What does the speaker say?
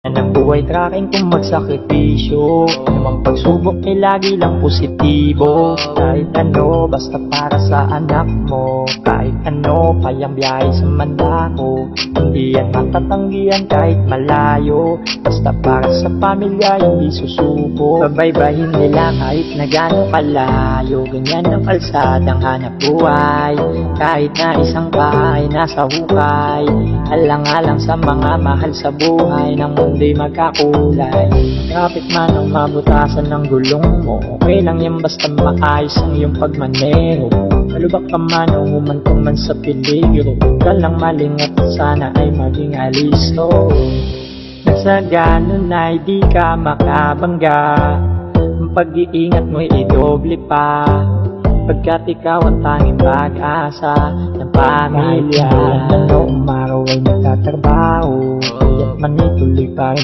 Ng buhay tracking kung magsakripisyo, namang pagsubok ay lagi lang positibo. Kahit ano, basta para sa anak mo. Kahit ano, kayang biyahe sa mandako. Hindi yan matatanggihan kahit malayo. Basta para sa pamilya, hindi susuko. Babaybayin nila kahit na gano'ng kalayo. Ganyan ang kalsadang hanap buhay. Kahit na isang bahay nasa hukay. Alang-alang sa mga mahal sa buhay ng mundo'y magkakulay. Kapit man ang mabutasan ng gulong mo, okay lang yan basta maayos ang iyong pagmaneho. Malubak ka man o humantong man sa peligro, huwag ka lang malingat at sana ay maging alisto. Sa ganun ay di ka makabangga, ang pag-iingat mo'y idoble pa, pagkat ikaw ang tanging pag-asa ng pamilya. Ano umaraw ay nagtatrabaho, kaya't manituloy pa rin